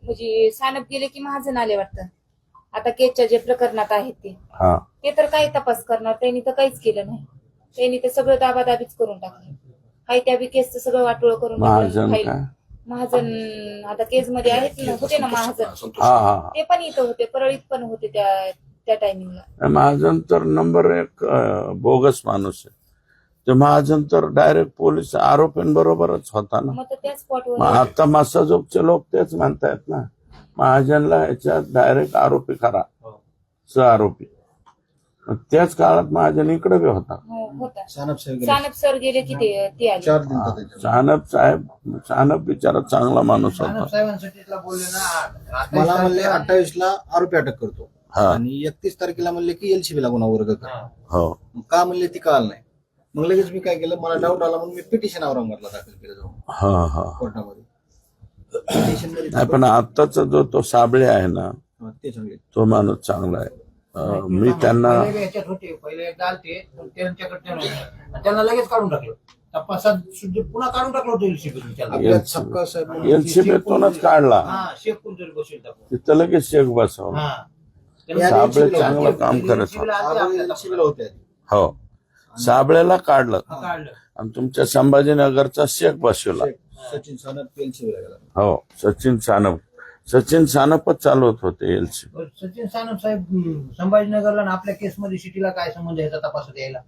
म्हणजे सानप गेले की महाजन आले वाटतं. आता केसच्या जे प्रकरणात आहेत ते तर काही तपास करणार, त्यांनी तर काहीच केलं नाही. त्यांनी तर सगळं दाबादाबीच करून टाकलं. काही त्या बी केसचं सगळं वाटोळं करून टाकलं. महाजन आता केस मध्ये आहेत ना, होते ना महाजन, ते पण इथं होते, परळीत पण होते त्या टायमिंगला. महाजन तर नंबर 1 बोगस माणूस आहे. ते महाजन तर डायरेक्ट पोलीस आरोपींबरोबरच होता ना. मग त्या स्पॉटवर आता मसाजोगचे लोक तेच म्हणतायत ना, महाजनला याच्यात डायरेक्ट आरोपी करा, आरोपी. त्याच काळात महाजन इकडे बी होता. सानप सर गेले की ते आले. सानप बिचारा चांगला माणूस होता. मला म्हणले 28 ला आरोपी अटक करतो आणि 31 तारखेला म्हणले की एलसीबी ला गुन्हा वर्ग करा. का म्हणले ती कळाल नाही. मग लगेच मी काय केलं, मला डाऊट आला म्हणून मी पिटिशन औरंगाबादला दाखल केलं जाऊन कोर्टामध्ये. पण आत्ताचा जो तो साबळे आहे ना, ते चांगले, तो माणूस चांगला आहे. मी त्यांना ह्याच्यात होते पहिले एकदा आलते, पण त्यांच्याकडे त्यांना लगेच काढून टाकलं. तपासात पुन्हा काढून टाकलं होतं एलसीबीतूनच काढला. शेख कोणतरी बसेल तिथं लगेच शेख बसवला. साबळे चांगलं काम करत होते. हो, साबळेला काढलं आणि तुमच्या संभाजीनगरचा शेख बसवला. सचिन सानप एलसीबीला गेला. हो, सचिन सानपच चालवत होते एलसीबी. सचिन सानप साहेब संभाजीनगरला आपल्या केसमध्ये सिटीला काय संबंध याचा तपासात यायला?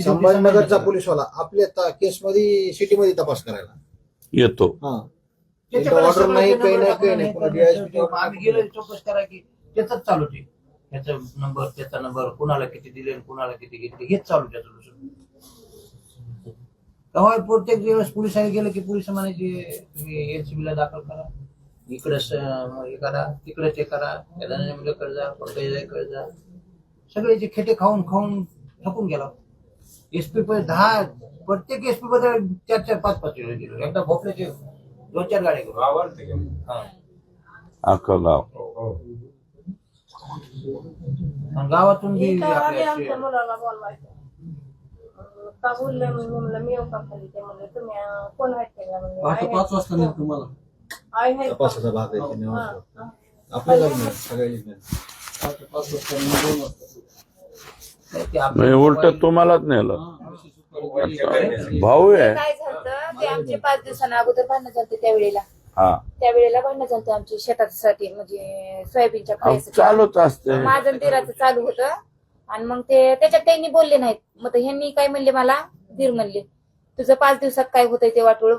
संभाजीनगरचा पोलीसवाला आपल्या केसमध्ये सिटीमध्ये तपास करायला येतो. ऑर्डर नाही, काही नाही. आम्ही गेलो चौकशी करा की त्याच चालू ते, त्याचा नंबर कुणाला किती दिले, कुणाला किती घेतले, हेच चालू त्याचं. तेव्हा प्रत्येक दिवस पोलिसांनी गेलं की पोलिस म्हणायचे तुम्ही एलसीबीला दाखल करा, इकडे हे करा, तिकडे ते करा, धनंजयकडे जा, पंकजाकडे जा. सगळे खेटे खाऊन खाऊन थकून गेला. एसपी प्रत्येक एसपी बद्दल 4-5 गेलो. एकदा भोपळ्याचे 2-4 गाड्या गेलो. अख्खं गाव. गावातून का बोलले म्हणलं मी येऊ का खाली, ते म्हणले तुम्ही कोण आहेत ते म्हणले 5 वाजता नाही तुम्हाला आहे तपासाचा भाग आहे आपल्याला सगळे 5 वाजता उलट तुम्हालाच नेलं. भाऊ आहे. काय झालं ते आमचे 5 दिवसांना अगोदर भांडणं झालते त्यावेळेला भांडणं झालते आमची शेतासाठी, म्हणजे सोयाबीनच्या खायचं चालूच असते. माझं दिराचं चालू होतं. आणि मग ते त्याच्यात त्यांनी बोलले नाहीत. मग ह्यांनी काय म्हणले, मला धीर म्हणले तुझं 5 दिवसात काय होतंय ते वाटोळ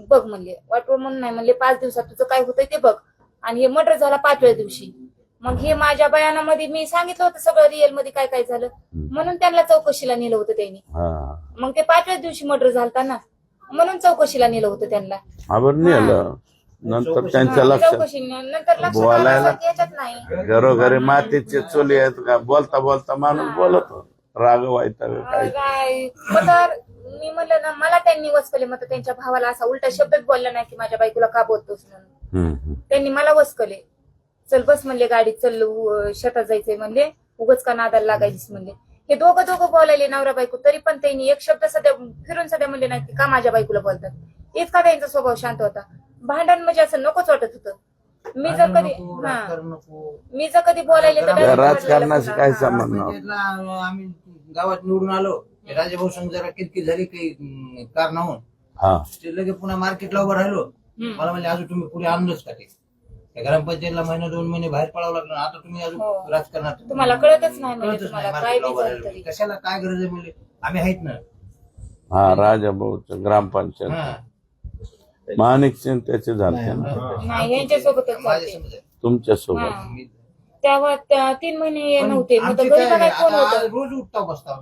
बघ म्हणले. वाटोळ म्हणून नाही म्हणले, 5 दिवसात तुझं काय होतंय ते बघ. आणि हे मर्डर झाला 5व्या दिवशी. मग हे माझ्या बयानामध्ये मी सांगितलं होतं सगळं रिअल मध्ये काय काय झालं, म्हणून त्यांना चौकशीला नेलं होतं त्यांनी. मग ते 5व्या दिवशी मर्डर झालता ना, म्हणून चौकशीला नेलं होतं त्यांना. नंतर त्यांच्या लक्षात बोलायला घरोघरी मातीचे चोली आहेत का, बोलता बोलता माणूस बोलत राग व्हायचा काय. तर मी म्हणलं ना, मला त्यांनी वसकले. मग त्यांच्या भावाला असा उलटा शब्दच बोलला नाही की माझ्या बायकोला का बोलतोस म्हणून. त्यांनी मला वसकले. चल बस म्हणले गाडीत, चल शेतात जायचंय म्हणले, उगच का नादाला लागायचीस म्हणले. हे दोघं बोलायले नवरा बायको, तरी पण त्यांनी एक शब्द फिरून सध्या म्हणले नाही की का माझ्या बायकोला बोलतात. इतका त्यांचा स्वभाव शांत होता. भांडण म्हणजे असं नकोच वाटत होतं. मी जर कधी बोलायले तर राजकारणाशी काय संबंध. आम्ही गावात निवडून आलो, राजाभाऊ संघ जरा किरकिर झाली काही कारणाहून, ते लगेच पुन्हा मार्केटला उभं राहिलो. मला म्हणजे अजून तुम्ही पुढे आणलंच का ते ग्रामपंचायतला 1-2 महिने बाहेर पडावं लागलं. आता तुम्ही अजून राजकारणात तुम्हाला कळतच नाही, कशाला काय गरज आहे म्हणजे आम्ही आहेत ना. राजाभाऊचं ग्रामपंचायत माणिक सिंग त्याचे झाले यांच्यासोबतच तुमच्यासोबत. तेव्हा 3 महिने नव्हते. रोज उठता बसता.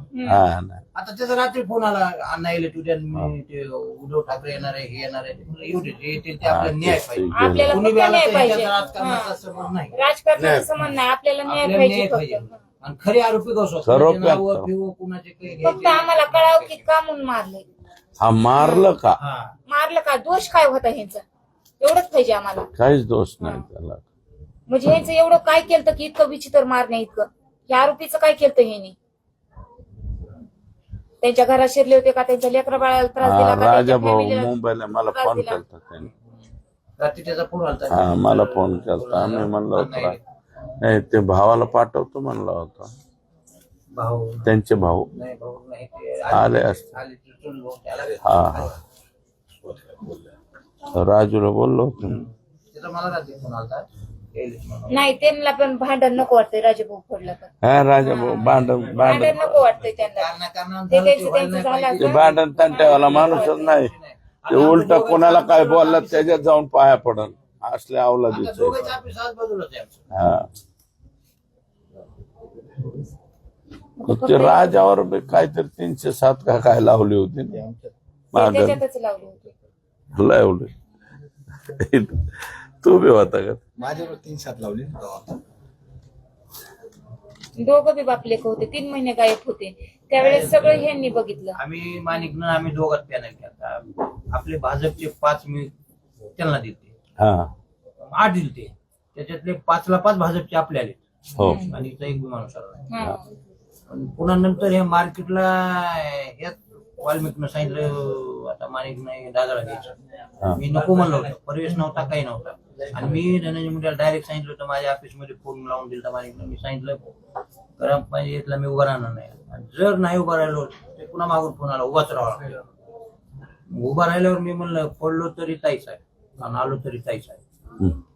आता त्याचा रात्री फोन आला, अण्णा येले तुझ्या उद्धव ठाकरे येणार आहे, हे येणार आहे. एवढे ते आपल्याला न्याय पाहिजे. राजकारणाचा संबंध नाही, राजकारणाचा संबंध नाही, आपल्याला न्याय पाहिजे. आणि खरे आरोपी कुणाचे फक्त आम्हाला कळावं की का म्हणून मारले. मारलं का, दोष काय होता ह्यांचा, एवढंच पाहिजे आम्हाला. काहीच दोष नाही त्याला. म्हणजे ह्यांचं एवढं काय केलं की इतकं विचित्र मारणे इतकं. या आरोपीचं काय केलं ह्यांनी. त्यांच्या घरात शिरले होते का, त्यांच्या लेकरा बाळाला त्रास दिला का, राजाभाऊ मुंबईला मला फोन केला त्यांनी. रात्री त्याचा फोन आलता. हा मला फोन केला, आम्ही म्हणलं होतं नाही ते भावाला पाठवतो म्हणलं होता, भाऊ त्यांचे भाऊ नाही, भाऊ नाही, ते आले असते. आले तिथून भाऊ त्याला हा राजूला बोललो होतो मी. त्याचा मला रात्री फोन आलता, येईल म्हणून. नाही त्यांना पण भांडण नको वाटतंय राजभाऊ फोडला तर हा राजा भाऊ भांडण भांडण नको वाटतंय त्यांना. कारणानं ते झालं, त्यांचं ते त्यांचं व्हायला झालं पाहिजे. ते भांडण तंट्यावाला माणूसच नाही, ते उलट कोणाला काय बोललं त्याच्यात जाऊन पाया पडन असले आता अवलादीच. दोघांचं ऑफिस आज बाजूलाच आहे आमचं. हा ते राजावर बी काहीतरी 307 का काय लावली होती ना ते मागं त्याच्यातच लावले होते. लावली. तू बी होता का? माझ्यावर 3-7 लावली. दोघं बी बापलेक होते, 3 महिने गायब होते. त्यावेळेस सगळं ह्यांनी बघितलं. आम्ही माणिकनं आम्ही दोघात पॅनल केला. आपले भाजपचे 5 मी त्यांना दिलते, हा 8 दिलते, त्याच्यातले 5ला 5 भाजपचे आपले आले हो आणि इथं एक बी माणूस आला नाही. हा. पण पुन्हा नंतर हे मार्केटला याच वाल्मिकनं सांगितलं आता माणिक नाही दादाला घ्यायचं. मी नको म्हणलं होतं, परिवेश नव्हता काही नव्हता. आणि मी धनंजय मुंडेला डायरेक्ट सांगितलं होतं, माझ्या ऑफिसमध्ये फोन लावून दिला माणिकनं. मी सांगितलं ग्रामपंचायतला मी उभा राहणार नाही, आणि जर नाही उभा राहिलो ते पुन्हा मागून फोन आला उभाच राहावा. उभा राहिल्यावर मी म्हणलं पडलो तरी ताईच आहे आणि आलो तरी ताईच आहे.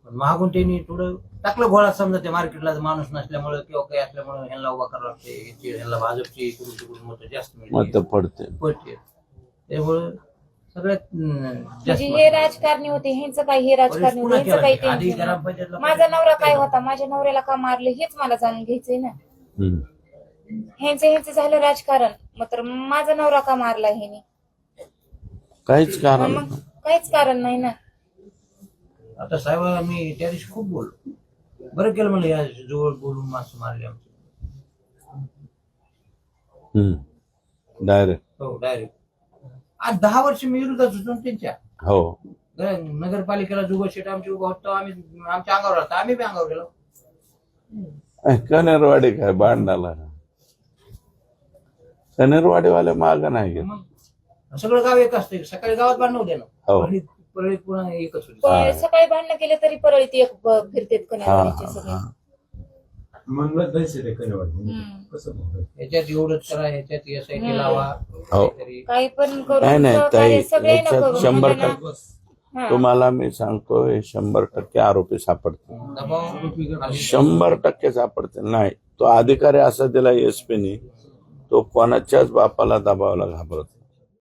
पण मागून त्यांनी थोडं टाकलं घोळा, समजा ते मार्केटला माणूस नसल्यामुळे किंवा काही असल्यामुळे ह्यांना उभा करावं लागते, ह्यांना भाजपची इकडून तिकडून मतं जास्त मत पडते. पडते. त्यामुळे सगळ्यात म्हणजे जास्त हे राजकारणी होते, ह्यांचं काय हे राजकारणी होते, ह्यांचं काही आधी टेन्शन नाही. ग्रामपंचायतला माझा नवरा काय होता, माझ्या नवऱ्याला का मारलं हेच मला जाणून घ्यायचंय ना. ह्यांचं झालं राजकारण, मात्र माझा नवरा का मारला ह्याने, काहीच कारण मग काहीच कारण नाही ना. आता साहेब मी त्या दिवशी खूप बोललो, बरं केलं म्हणलं या जवळ बोलून माणसं मारले आमचे. डायरेक्ट. हो डायरेक्ट. आज 10 वर्ष मी विरोधात होतो ना त्यांच्या. हो नगरपालिकेला जुगल शेट आमची उभा होतो, आम्ही आमच्या अंगावर राहतो, आम्ही बी अंगावर गेलो. कनेरवाडी काय भांडणाला, कनेरवाडीवाले माग नाही घेत. मग सगळं गाव एक असतं, सकाळी गावात भांडण होते ना, हो. आणि परळीत पुन्हा एकच होती. पण सकाळी भांडणं केलं तरी परळीत एक फिरतेत कन्यावाडीचे सगळे. याच्यात एवढंच करा, याच्यात SIT लावा, हो. काहीतरी. काही पण नाही करून नाही ताई, सहकार्य सगळे याच्यात नको 100% तुम्हाला मी सांगतो, हे 100% आरोपी सापडतील, दबाव 100% सापडतील. नाही तो अधिकारी असा दिला SP ने, तो कोणाच्याच बापाला दबावाला घाबरत